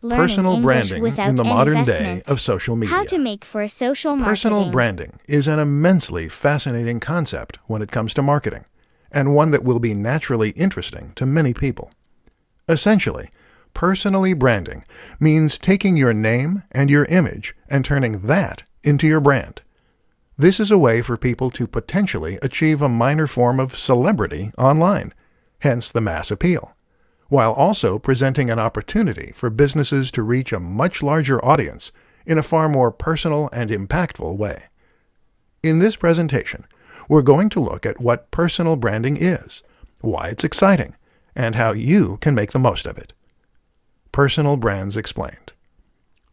Personal English branding without in the any modern day investment. of social media. How to make for social marketing. Personal branding is an immensely fascinating concept when it comes to marketing, and one that will be naturally interesting to many people. Essentially, personally branding means taking your name and your image and turning that into your brand. This is a way for people to potentially achieve a minor form of celebrity online, hence the mass appeal, while also presenting an opportunity for businesses to reach a much larger audience in a far more personal and impactful way. In this presentation, we're going to look at what personal branding is, why it's exciting, and how you can make the most of it. Personal brands explained.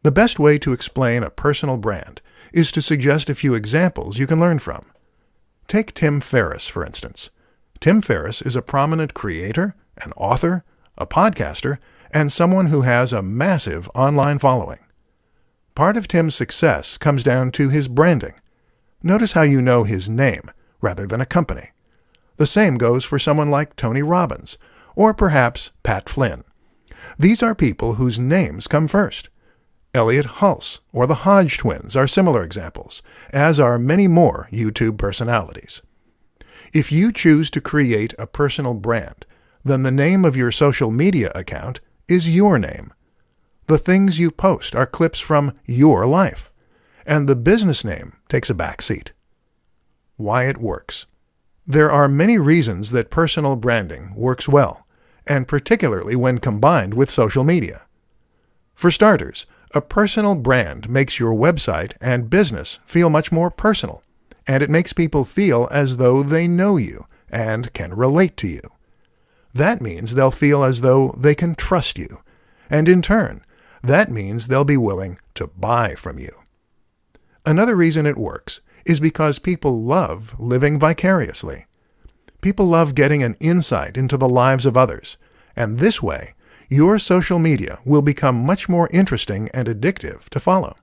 The best way to explain a personal brand is to suggest a few examples you can learn from. Take Tim Ferriss, for instance. Tim Ferriss is a prominent creator, an author, a podcaster, and someone who has a massive online following. Part of Tim's success comes down to his branding. Notice how you know his name rather than a company. The same goes for someone like Tony Robbins, or perhaps Pat Flynn. These are people whose names come first. Elliot Hulse or the Hodge twins are similar examples, as are many more YouTube personalities. If you choose to create a personal brand, then the name of your social media account is your name. The things you post are clips from your life, and the business name takes a back seat. Why it works. There are many reasons that personal branding works well, and particularly when combined with social media. For starters, a personal brand makes your website and business feel much more personal, and it makes people feel as though they know you and can relate to you. That means they'll feel as though they can trust you, and in turn, that means they'll be willing to buy from you. Another reason it works is because people love living vicariously. People love getting an insight into the lives of others, and this way, your social media will become much more interesting and addictive to follow.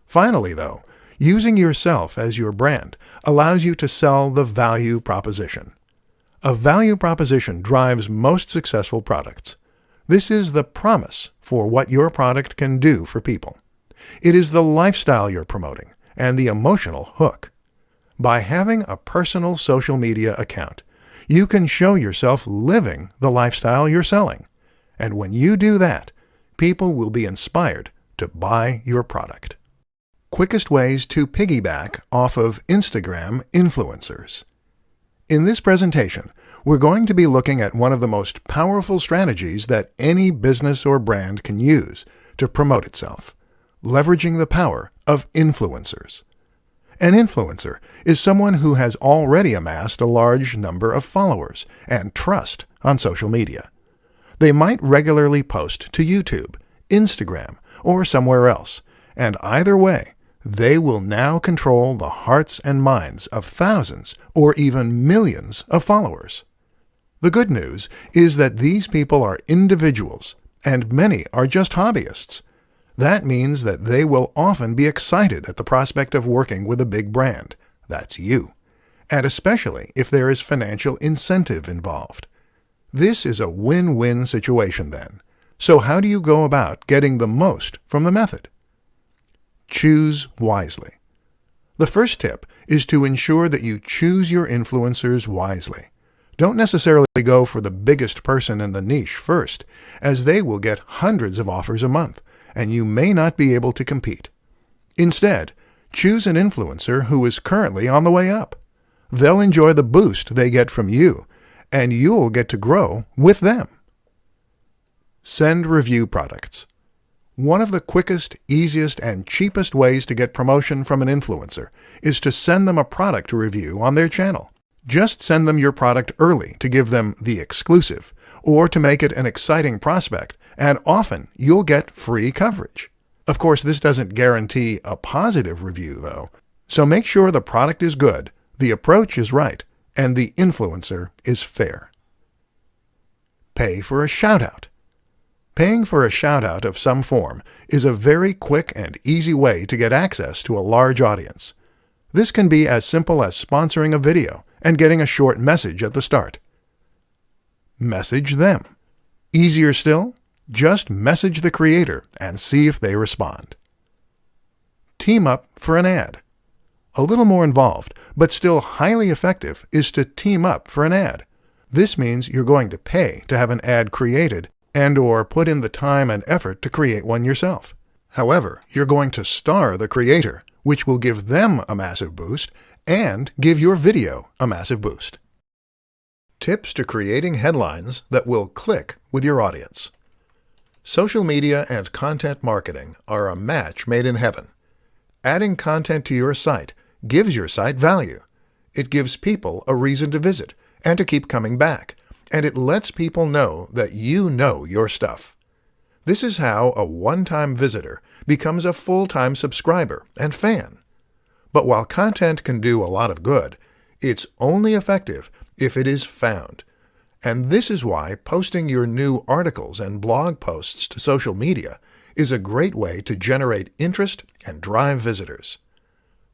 Finally, though, using yourself as your brand allows you to sell the value proposition. A value proposition drives most successful products. This is the promise for what your product can do for people. It is the lifestyle you're promoting and the emotional hook. By having a personal social media account, you can show yourself living the lifestyle you're selling. And when you do that, people will be inspired to buy your product. Quickest ways to piggyback off of Instagram influencers. In this presentation, we're going to be looking at one of the most powerful strategies that any business or brand can use to promote itself, leveraging the power of influencers. An influencer is someone who has already amassed a large number of followers and trust on social media. They might regularly post to YouTube, Instagram, or somewhere else, and either way, they will now control the hearts and minds of thousands or even millions of followers. The good news is that these people are individuals, and many are just hobbyists. That means that they will often be excited at the prospect of working with a big brand. That's you. And especially if there is financial incentive involved. This is a win-win situation then. So how do you go about getting the most from the method? Choose wisely. The first tip is to ensure that you choose your influencers wisely. Don't necessarily go for the biggest person in the niche first, as they will get hundreds of offers a month, and you may not be able to compete. Instead, choose an influencer who is currently on the way up. They'll enjoy the boost they get from you, and you'll get to grow with them. Send review products. One of the quickest, easiest, and cheapest ways to get promotion from an influencer is to send them a product to review on their channel. Just send them your product early to give them the exclusive, or to make it an exciting prospect, and often you'll get free coverage. Of course, this doesn't guarantee a positive review, though, so make sure the product is good, the approach is right, and the influencer is fair. Pay for a shout-out. Paying for a shout-out of some form is a very quick and easy way to get access to a large audience. This can be as simple as sponsoring a video and getting a short message at the start. Message them. Easier still, Just message the creator and see if they respond. Team up for an ad. A little more involved, but still highly effective, is to team up for an ad. This means you're going to pay to have an ad created and/or put in the time and effort to create one yourself. However, you're going to star the creator, which will give them a massive boost and give your video a massive boost. Tips to creating headlines that will click with your audience. Social media and content marketing are a match made in heaven. Adding content to your site gives your site value. It gives people a reason to visit and to keep coming back, and it lets people know that you know your stuff. This is how a one-time visitor becomes a full-time subscriber and fan. But while content can do a lot of good, it's only effective if it is found. And this is why posting your new articles and blog posts to social media is a great way to generate interest and drive visitors.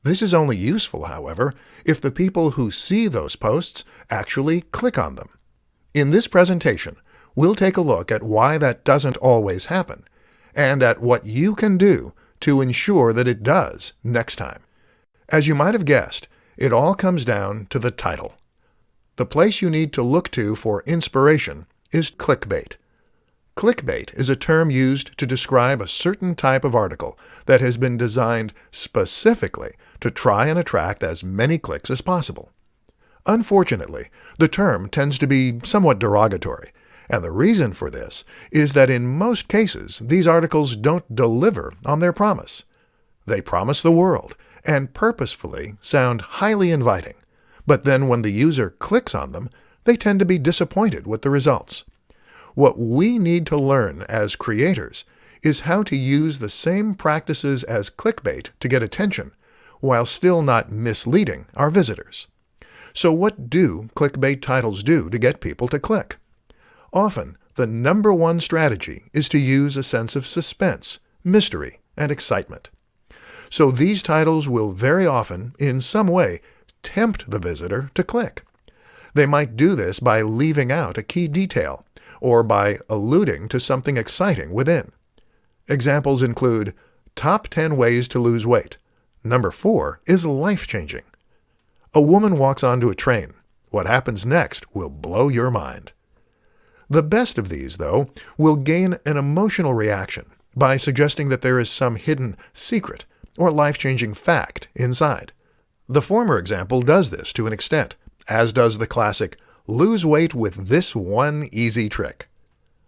This is only useful, however, if the people who see those posts actually click on them. In this presentation, we'll take a look at why that doesn't always happen, and at what you can do to ensure that it does next time. As you might have guessed, it all comes down to the title. The place you need to look to for inspiration is clickbait. Clickbait is a term used to describe a certain type of article that has been designed specifically to try and attract as many clicks as possible. Unfortunately, the term tends to be somewhat derogatory, and the reason for this is that in most cases these articles don't deliver on their promise. They promise the world and purposefully sound highly inviting, but then when the user clicks on them, they tend to be disappointed with the results. What we need to learn as creators is how to use the same practices as clickbait to get attention, while still not misleading our visitors. So what do clickbait titles do to get people to click? Often, the number one strategy is to use a sense of suspense, mystery, and excitement. So these titles will very often, in some way, tempt the visitor to click. They might do this by leaving out a key detail, or by alluding to something exciting within. Examples include, Top 10 Ways to Lose Weight. Number 4 is life-changing. A woman walks onto a train. What happens next will blow your mind. The best of these, though, will gain an emotional reaction by suggesting that there is some hidden secret or life-changing fact inside. The former example does this to an extent, as does the classic, lose weight with this one easy trick.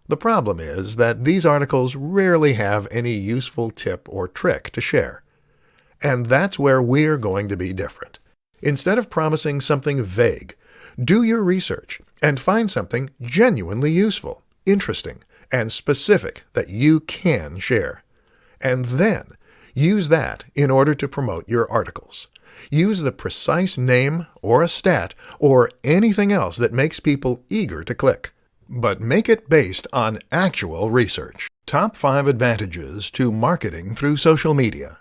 The problem is that these articles rarely have any useful tip or trick to share. And that's where we're going to be different. Instead of promising something vague, do your research and find something genuinely useful, interesting, and specific that you can share. And then use that in order to promote your articles. Use the precise name or a stat or anything else that makes people eager to click. But make it based on actual research. Top 5 advantages to marketing through social media.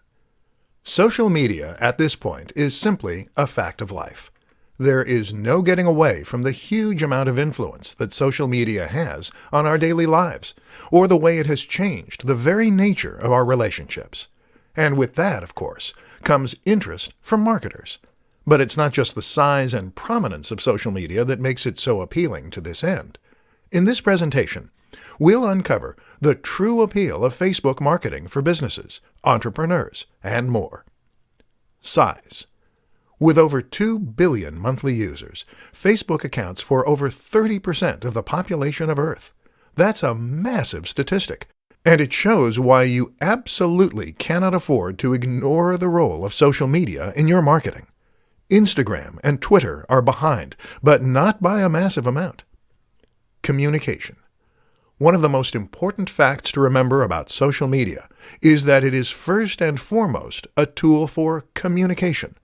Social media at this point is simply a fact of life. There is no getting away from the huge amount of influence that social media has on our daily lives, or the way it has changed the very nature of our relationships. And with that, of course, comes interest from marketers. But it's not just the size and prominence of social media that makes it so appealing to this end. In this presentation, we'll uncover the true appeal of Facebook marketing for businesses, entrepreneurs, and more. Size. With over 2 billion monthly users, Facebook accounts for over 30% of the population of Earth. That's a massive statistic. And it shows why you absolutely cannot afford to ignore the role of social media in your marketing. Instagram and Twitter are behind, but not by a massive amount. Communication. One of the most important facts to remember about social media is that it is first and foremost a tool for communication.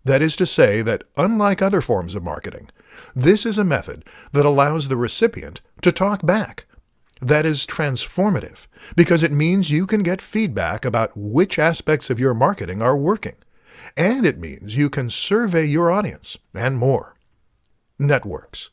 That is to say that, unlike other forms of marketing, this is a method that allows the recipient to talk back. That is transformative, because it means you can get feedback about which aspects of your marketing are working, and it means you can survey your audience, and more. Networks.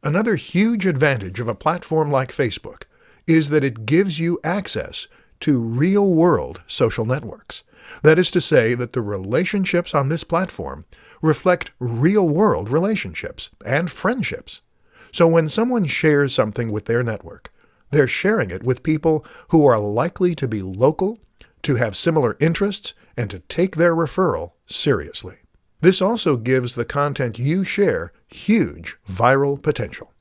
Another huge advantage of a platform like Facebook is that it gives you access to real-world social networks. That is to say that the relationships on this platform reflect real-world relationships and friendships. So when someone shares something with their network, they're sharing it with people who are likely to be local, to have similar interests, and to take their referral seriously. This also gives the content you share huge viral potential.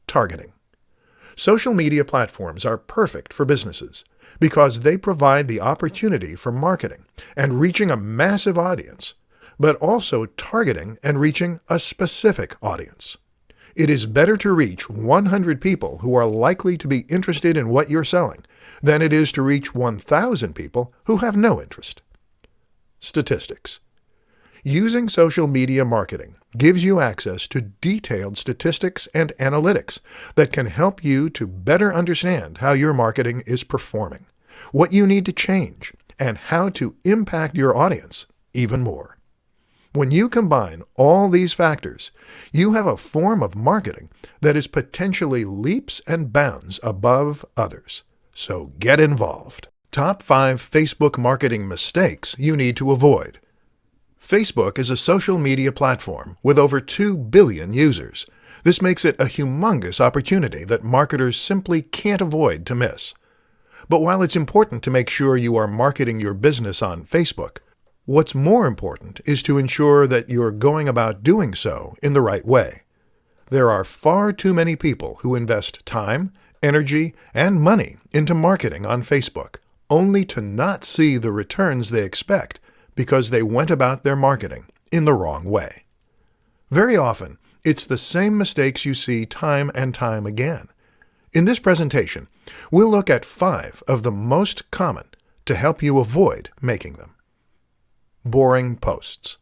Targeting. Social media platforms are perfect for businesses because they provide the opportunity for marketing and reaching a massive audience, but also targeting and reaching a specific audience. It is better to reach 100 people who are likely to be interested in what you're selling than it is to reach 1,000 people who have no interest. Statistics. Using social media marketing gives you access to detailed statistics and analytics that can help you to better understand how your marketing is performing, what you need to change, and how to impact your audience even more. When you combine all these factors, you have a form of marketing that is potentially leaps and bounds above others. So get involved. Top 5 Facebook marketing mistakes you need to avoid. Facebook is a social media platform with over 2 billion users. This makes it a humongous opportunity that marketers simply can't avoid to miss. But while it's important to make sure you are marketing your business on Facebook, what's more important is to ensure that you're going about doing so in the right way. There are far too many people who invest time, energy, and money into marketing on Facebook, only to not see the returns they expect because they went about their marketing in the wrong way. Very often, it's the same mistakes you see time and time again. In this presentation, we'll look at 5 of the most common to help you avoid making them. Boring posts.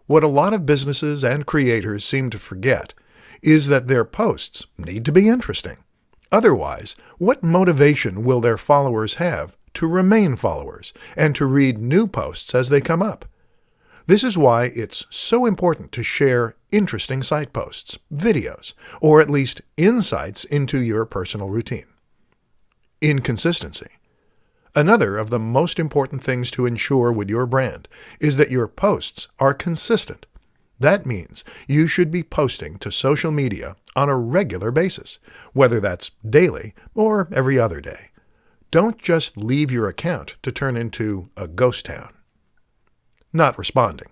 What a lot of businesses and creators seem to forget is that their posts need to be interesting. Otherwise, what motivation will their followers have to remain followers and to read new posts as they come up? This is why it's so important to share interesting site posts, videos, or at least insights into your personal routine. Inconsistency. Another of the most important things to ensure with your brand is that your posts are consistent. That means you should be posting to social media on a regular basis, whether that's daily or every other day. Don't just leave your account to turn into a ghost town. Not responding.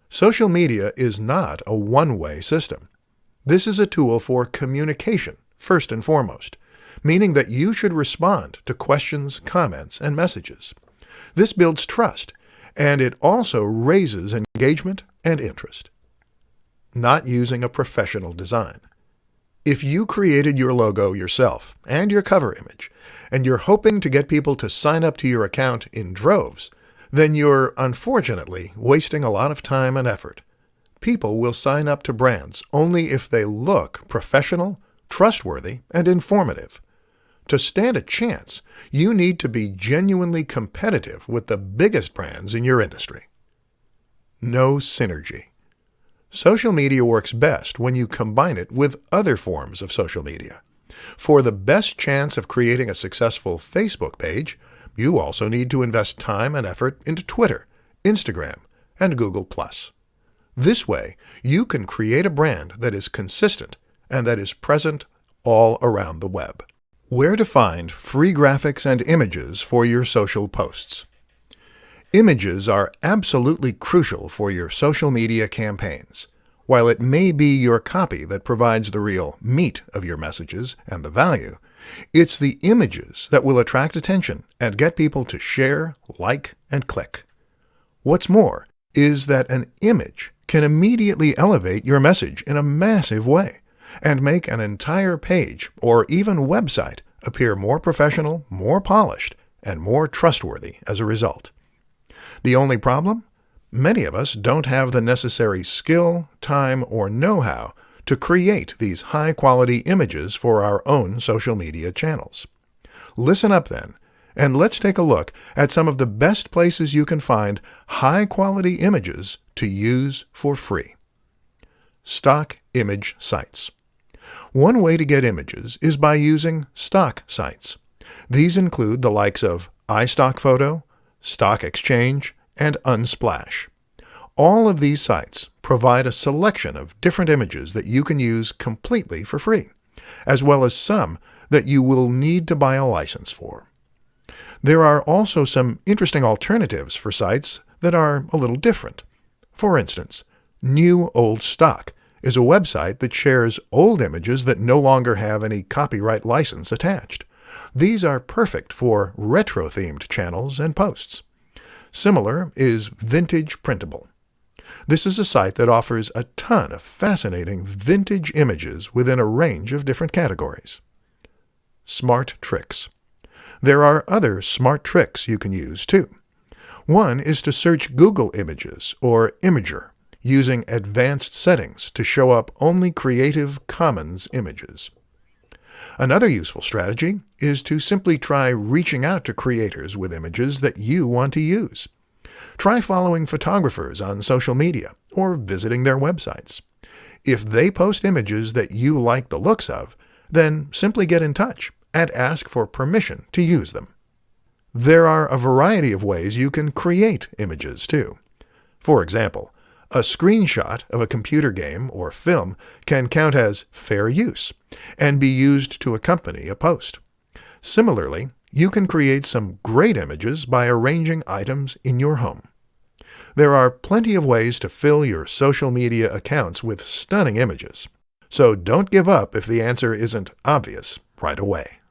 Social media is not a one-way system. This is a tool for communication, first and foremost, meaning that you should respond to questions, comments, and messages. This builds trust, and it also raises engagement and interest. Not using a professional design. If you created your logo yourself and your cover image, and you're hoping to get people to sign up to your account in droves, then you're unfortunately wasting a lot of time and effort. People will sign up to brands only if they look professional, trustworthy, and informative. To stand a chance, you need to be genuinely competitive with the biggest brands in your industry. No synergy. Social media works best when you combine it with other forms of social media. For the best chance of creating a successful Facebook page, you also need to invest time and effort into Twitter, Instagram, and Google+. This way, you can create a brand that is consistent and that is present all around the web. Where to find free graphics and images for your social posts. Images are absolutely crucial for your social media campaigns. While it may be your copy that provides the real meat of your messages and the value, it's the images that will attract attention and get people to share, like, and click. What's more is that an image can immediately elevate your message in a massive way and make an entire page or even website appear more professional, more polished, and more trustworthy as a result. The only problem? Many of us don't have the necessary skill, time, or know-how to create these high-quality images for our own social media channels. Listen up then, and let's take a look at some of the best places you can find high-quality images to use for free. Stock image sites. One way to get images is by using stock sites. These include the likes of iStockPhoto, Stock Exchange, and Unsplash. All of these sites provide a selection of different images that you can use completely for free, as well as some that you will need to buy a license for. There are also some interesting alternatives for sites that are a little different. For instance, New Old Stock is a website that shares old images that no longer have any copyright license attached. These are perfect for retro-themed channels and posts. Similar is Vintage Printable. This is a site that offers a ton of fascinating vintage images within a range of different categories. Smart Tricks. There are other smart tricks you can use too. One is to search Google Images or Imager, using advanced settings to show up only Creative Commons images. Another useful strategy is to simply try reaching out to creators with images that you want to use. Try following photographers on social media or visiting their websites. If they post images that you like the looks of, then simply get in touch and ask for permission to use them. There are a variety of ways you can create images too. For example, a screenshot of a computer game or film can count as fair use and be used to accompany a post. Similarly, you can create some great images by arranging items in your home. There are plenty of ways to fill your social media accounts with stunning images, so don't give up if the answer isn't obvious right away.